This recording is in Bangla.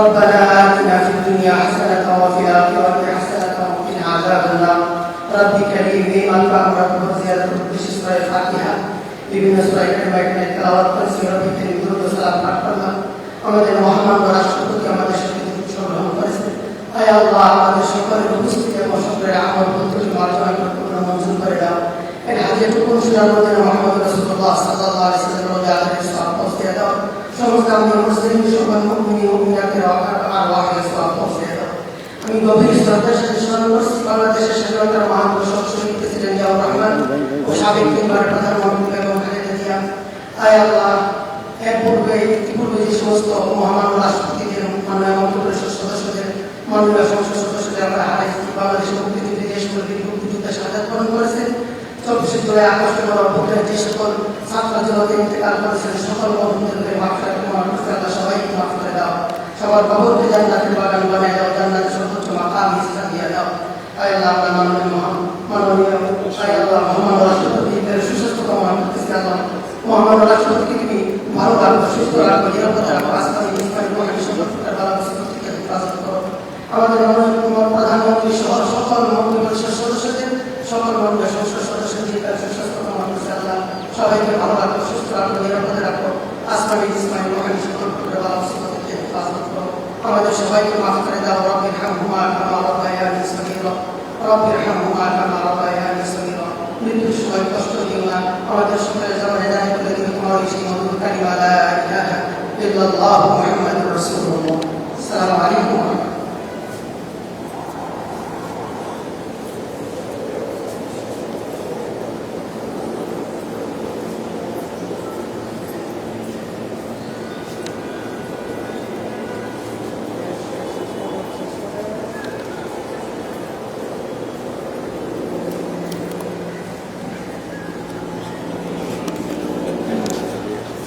ربنا آتنا في الدنيا حسنة وفي الآخرة حسنة وقنا عذاب النار رب كريم أنفع رب زيادة القدس سورة الفاتحة বিভিন্ন সূরা কারিমায়ে তেলাওয়াত করেছি রব্বি কারীম দুরূদ ও সালাম পাঠ করলাম আমাদের মহামান্য রাষ্ট্রপতি আমাদের সাথে অংশগ্রহণ করেছেন আয় আল্লাহ আমাদের সকলের উপস্থিতি এবং সকলের আমল পদ্ধতি মার্জনা করে মঞ্জুর করে দাও এর হাজিরটুকু শোনার মধ্যে মুহাম্মদ রাসূলুল্লাহ সাল্লাল্লাহু আলাইহি ওয়াসাল্লাম রোজাদের সওয়াব পৌঁছে দাও সমস্ত আমাদের মুসলিম সকল মুমিন মুমিনাতের আরওয়াহের সওয়াব পৌঁছে দাও আমি গভীর শ্রদ্ধার সাথে স্মরণ করছি বাংলাদেশের স্বাধীনতার মহান ঘোষক শহীদ প্রেসিডেন্ট জিয়াউর রহমান ও সাবেক তিনবারের প্রধানমন্ত্রী বেগম খালেদা জিয়া আয় আল্লাহ ইতিপূর্বে যে সমস্ত মহামান্য রাষ্ট্রপতিদের মাননীয় মন্ত্রিপরিষদ সদস্যদের মাননীয় সংসদ সদস্যদের আমরা হারাইছি বাংলাদেশের মুক্তিযুদ্ধে দেশপ্রতি মুক্তিযোদ্ধা শাহাদাত বরণ করেছেন 24 জুলাই আগস্টের অভ্যুত্থানে যে সকল ছাত্র জনতা ইন্তেকাল করেছেন সকল মরহুমদের মাগফিরাত কামনা করছি আল্লাহ সবাইকে মাফ করে দাও সবার কবরকে জান্নাতের বাগান বানিয়ে দাও জান্নাতের সর্বোচ্চ মাকাম হিসেবে দিয়ে দাও আয় আল্লাহ আমরা মাননীয় আয় আল্লাহ মহামান্য রাষ্ট্রপতিদের সুস্বাস্থ্য কামনা করতেছি আল্লাহ মহামান্য রাষ্ট্রপতিকে তুমি ভালো রাখো সুস্থ রাখো নিরাপদে রাখো আসমানি ইসমানি মহানি সম্পর্কের বালাবাসী থেকে হেফাজত করো আমাদের প্রধানমন্ত্রী সহ সকল মন্ত্রিপরিষদ সদস্যদের সকল মাননীয় সংসদ সদস্যদের সুস্বাস্থ্য কামনা করছি আল্লাহ সবাইকে ভালো রাখো সুস্থ রাখো নিরাপদে রাখো আসমানি ইসমানি মহানি সম্পর্কের বালাবাসী থেকে হেফাজত করো আমাদের সবাইকে মাফ করে দাও রব্বির হামহুমা কামা রাব্বায়ানি সগীরা রব্বির হামহুমা কামা রাব্বায়ানি সগীরা মৃত্যুর সময় কষ্ট দিও না আমাদের সকলের জবানে জারি করে দিও তোমার সেই মধুর কালিমা লা ইলাহা ইল্লাল্লাহু মুহাম্মাদুর রাসূলুল্লাহ আসসালামু আলাইকুম।